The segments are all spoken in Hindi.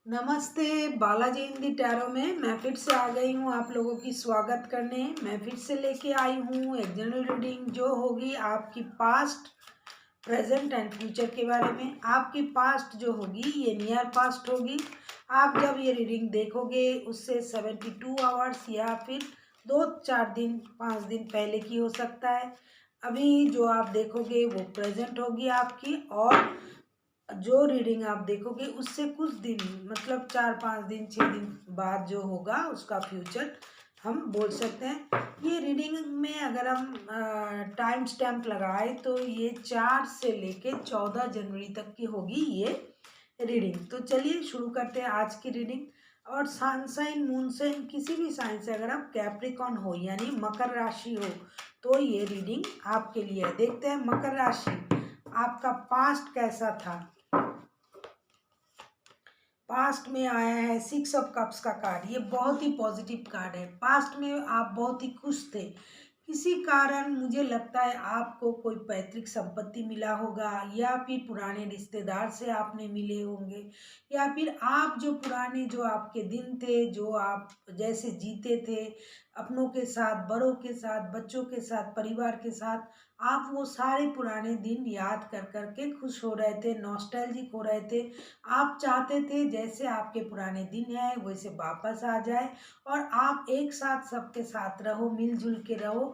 नमस्ते। बालाजी हिंदी टैरो में मैं फिर से आ गई हूँ आप लोगों की स्वागत करने। मैं फिर से लेके आई हूँ एक जनरल रीडिंग जो होगी आपकी पास्ट, प्रेजेंट एंड फ्यूचर के बारे में। आपकी पास्ट जो होगी ये नियर पास्ट होगी। आप जब ये रीडिंग देखोगे उससे 72 आवर्स या फिर 2-4 दिन 5 दिन पहले की हो सकता है। अभी जो आप देखोगे वो प्रेजेंट होगी आपकी, और जो रीडिंग आप देखोगे उससे कुछ दिन मतलब 4-5 दिन 6 दिन बाद जो होगा उसका फ्यूचर हम बोल सकते हैं। ये रीडिंग में अगर हम टाइम स्टैम्प लगाए तो ये 4 से लेके 14 जनवरी तक की होगी ये रीडिंग। तो चलिए शुरू करते हैं आज की रीडिंग। और सन साइन मून साइन किसी भी साइन से अगर आप कैप्रिकॉन हो यानी मकर राशि हो तो ये रीडिंग आपके लिए है। देखते हैं मकर राशि, आपका पास्ट कैसा था। पास्ट में आया है 6 ऑफ कप्स का कार्ड। ये बहुत ही पॉजिटिव कार्ड है। पास्ट में आप बहुत ही खुश थे। किसी कारण मुझे लगता है आपको कोई पैतृक संपत्ति मिला होगा, या फिर पुराने रिश्तेदार से आपने मिले होंगे, या फिर आप जो पुराने जो आपके दिन थे, जो आप जैसे जीते थे अपनों के साथ, बड़ों के साथ, बच्चों के साथ, परिवार के साथ, आप वो सारे पुराने दिन याद कर कर के खुश हो रहे थे, नॉस्टैल्जिक हो रहे थे। आप चाहते थे जैसे आपके पुराने दिन हैं वैसे वापस आ जाए, और आप एक साथ सबके साथ रहो, मिलजुल के रहो।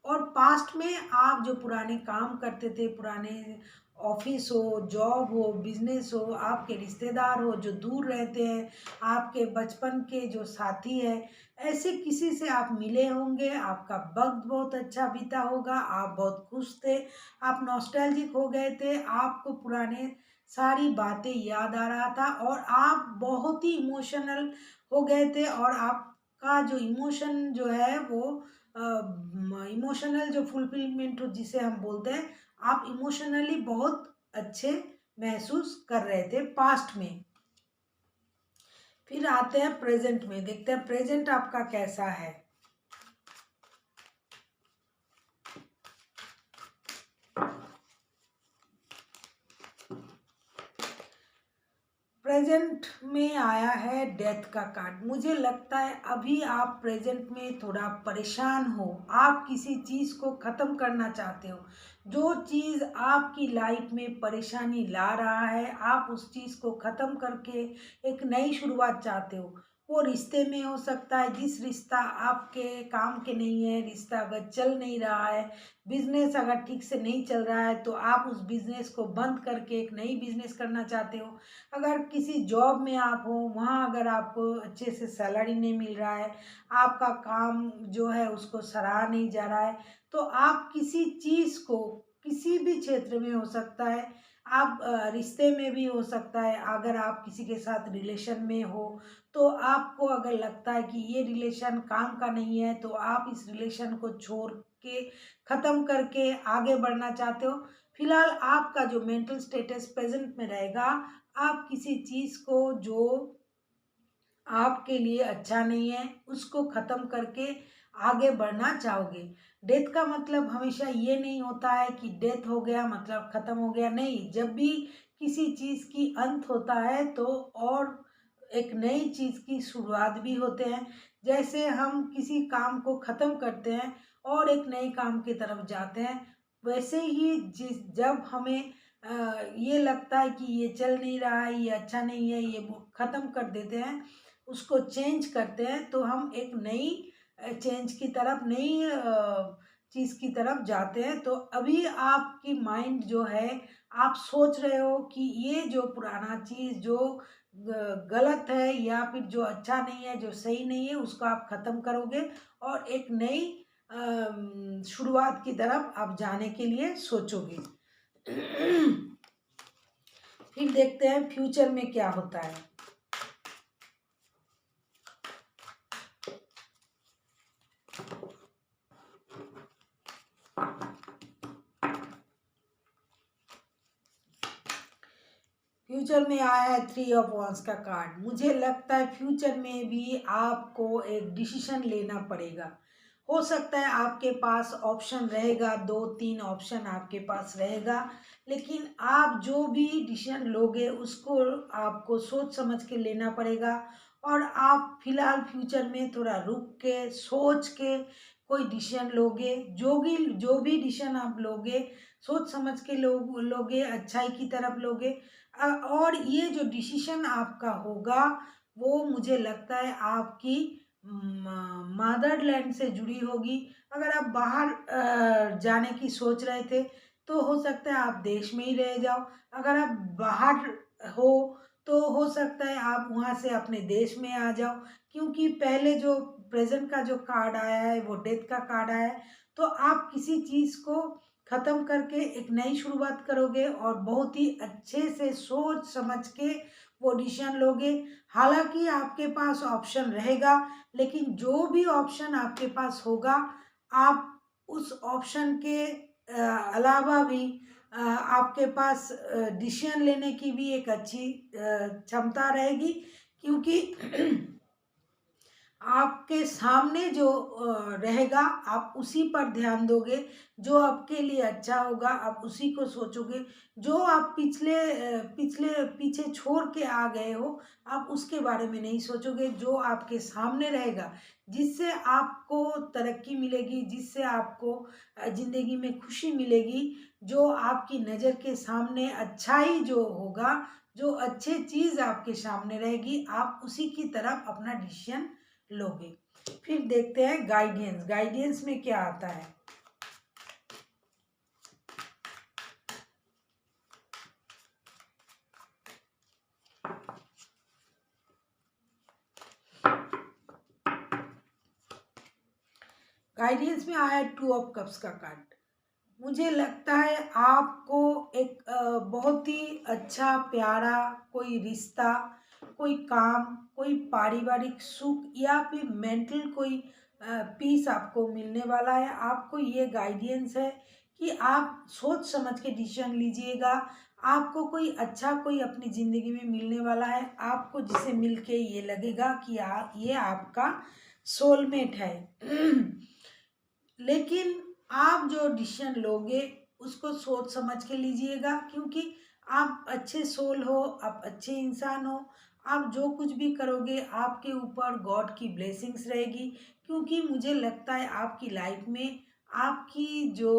और पास्ट में आप जो पुराने काम करते थे, पुराने ऑफिस हो, जॉब हो, बिजनेस हो, आपके रिश्तेदार हो जो दूर रहते हैं, आपके बचपन के जो साथी है, ऐसे किसी से आप मिले होंगे। आपका वक्त बहुत अच्छा बीता होगा, आप बहुत खुश थे, आप नॉस्टैल्जिक हो गए थे, आपको पुराने सारी बातें याद आ रहा था, और आप बहुत ही इमोशनल हो गए थे। और आपका जो इमोशन जो है वो इमोशनल जो फुलफिलमेंट हो जिसे हम बोलते हैं, आप इमोशनली बहुत अच्छे महसूस कर रहे थे पास्ट में। फिर आते हैं प्रेजेंट में, देखते हैं प्रेजेंट आपका कैसा है। प्रेजेंट में आया है डेथ का कार्ड। मुझे लगता है अभी आप प्रेजेंट में थोड़ा परेशान हो, आप किसी चीज़ को ख़त्म करना चाहते हो। जो चीज़ आपकी लाइफ में परेशानी ला रहा है, आप उस चीज़ को ख़त्म करके एक नई शुरुआत चाहते हो। वो रिश्ते में हो सकता है, जिस रिश्ता आपके काम के नहीं है, रिश्ता अगर चल नहीं रहा है, बिजनेस अगर ठीक से नहीं चल रहा है तो आप उस बिजनेस को बंद करके एक नई बिजनेस करना चाहते हो। अगर किसी जॉब में आप हो, वहाँ अगर आपको अच्छे से सैलरी नहीं मिल रहा है, आपका काम जो है उसको सराहा नहीं जा रहा है, तो आप किसी चीज़ को, किसी भी क्षेत्र में हो सकता है, आप रिश्ते में भी हो सकता है। अगर आप किसी के साथ रिलेशन में हो तो आपको अगर लगता है कि ये रिलेशन काम का नहीं है तो आप इस रिलेशन को छोड़ के ख़त्म करके आगे बढ़ना चाहते हो। फिलहाल आपका जो मेंटल स्टेटस प्रेजेंट में रहेगा, आप किसी चीज़ को जो आपके लिए अच्छा नहीं है उसको ख़त्म करके आगे बढ़ना चाहोगे। डेथ का मतलब हमेशा ये नहीं होता है कि डेथ हो गया मतलब ख़त्म हो गया, नहीं। जब भी किसी चीज़ की अंत होता है तो और एक नई चीज़ की शुरुआत भी होते हैं। जैसे हम किसी काम को ख़त्म करते हैं और एक नए काम की तरफ जाते हैं, वैसे ही जिस जब हमें ये लगता है कि ये चल नहीं रहा है, ये अच्छा नहीं है, ये ख़त्म कर देते हैं, उसको चेंज करते हैं, तो हम एक नई चेंज की तरफ, नई चीज़ की तरफ जाते हैं। तो अभी आपकी माइंड जो है, आप सोच रहे हो कि ये जो पुराना चीज़ जो गलत है या फिर जो अच्छा नहीं है, जो सही नहीं है, उसको आप ख़त्म करोगे और एक नई शुरुआत की तरफ आप जाने के लिए सोचोगे। फिर देखते हैं फ्यूचर में क्या होता है। फ्यूचर में आया है 3 ऑफ वांड्स का कार्ड। मुझे लगता है फ्यूचर में भी आपको एक डिसीजन लेना पड़ेगा। हो सकता है आपके पास ऑप्शन रहेगा, 2-3 ऑप्शन आपके पास रहेगा, लेकिन आप जो भी डिसीजन लोगे उसको आपको सोच समझ के लेना पड़ेगा। और आप फिलहाल फ्यूचर में थोड़ा रुक के सोच के कोई डिसीजन लोगे, जो भी डिसीजन आप लोगे सोच समझ के लोगे, अच्छाई की तरफ लोगे। और ये जो डिसीजन आपका होगा वो मुझे लगता है आपकी मदरलैंड से जुड़ी होगी। अगर आप बाहर जाने की सोच रहे थे तो हो सकता है आप देश में ही रह जाओ। अगर आप बाहर हो तो हो सकता है आप वहाँ से अपने देश में आ जाओ, क्योंकि पहले जो प्रेजेंट का जो कार्ड आया है वो डेथ का कार्ड आया है। तो आप किसी चीज़ को ख़त्म करके एक नई शुरुआत करोगे और बहुत ही अच्छे से सोच समझ के वो डिसीजन लोगे। हालांकि आपके पास ऑप्शन रहेगा, लेकिन जो भी ऑप्शन आपके पास होगा आप उस ऑप्शन के अलावा भी आपके पास डिसीजन लेने की भी एक अच्छी क्षमता रहेगी, क्योंकि आपके सामने जो रहेगा आप उसी पर ध्यान दोगे। जो आपके लिए अच्छा होगा आप उसी को सोचोगे। जो आप पीछे छोड़ के आ गए हो आप उसके बारे में नहीं सोचोगे। जो आपके सामने रहेगा, जिससे आपको तरक्की मिलेगी, जिससे आपको ज़िंदगी में खुशी मिलेगी, जो आपकी नज़र के सामने अच्छाई जो होगा, जो अच्छी चीज़ आपके सामने रहेगी, आप उसी की तरफ अपना डिसीजन लोगे। फिर देखते हैं गाइडेंस। गाइडेंस में क्या आता है। गाइडेंस में आया 2 ऑफ कप्स का कार्ड। मुझे लगता है आपको एक बहुत ही अच्छा प्यारा कोई रिश्ता, कोई काम, कोई पारिवारिक सुख या फिर मेंटल कोई पीस आपको मिलने वाला है। आपको ये गाइडेंस है कि आप सोच समझ के डिसीजन लीजिएगा। आपको कोई अच्छा कोई अपनी ज़िंदगी में मिलने वाला है, आपको जिसे मिलके ये लगेगा कि ये आपका सोलमेट है। लेकिन आप जो डिसीजन लोगे उसको सोच समझ के लीजिएगा, क्योंकि आप अच्छे सोल हो, आप अच्छे इंसान हो। आप जो कुछ भी करोगे आपके ऊपर गॉड की ब्लेसिंग्स रहेगी, क्योंकि मुझे लगता है आपकी लाइफ में आपकी जो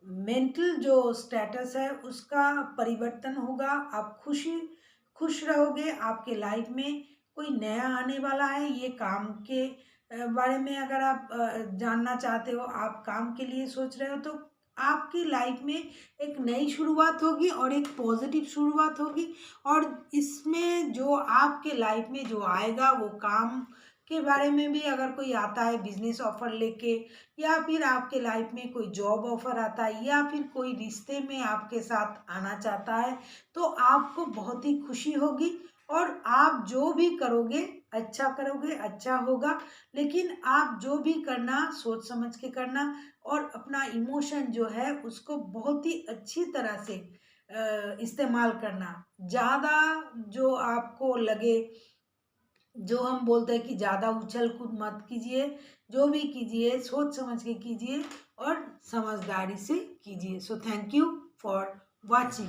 मेंटल जो स्टेटस है उसका परिवर्तन होगा। आप खुश रहोगे। आपके लाइफ में कोई नया आने वाला है। ये काम के बारे में अगर आप जानना चाहते हो, आप काम के लिए सोच रहे हो, तो आपकी लाइफ में एक नई शुरुआत होगी और एक पॉजिटिव शुरुआत होगी। और इसमें जो आपके लाइफ में जो आएगा वो काम के बारे में भी अगर कोई आता है बिजनेस ऑफर लेके, या फिर आपके लाइफ में कोई जॉब ऑफर आता है, या फिर कोई रिश्ते में आपके साथ आना चाहता है, तो आपको बहुत ही खुशी होगी। और आप जो भी करोगे अच्छा करोगे, अच्छा होगा। लेकिन आप जो भी करना सोच समझ के करना, और अपना इमोशन जो है उसको बहुत ही अच्छी तरह से इस्तेमाल करना। ज़्यादा जो आपको लगे, जो हम बोलते हैं कि ज़्यादा उछल कूद मत कीजिए। जो भी कीजिए सोच समझ के कीजिए और समझदारी से कीजिए। So thank you for watching.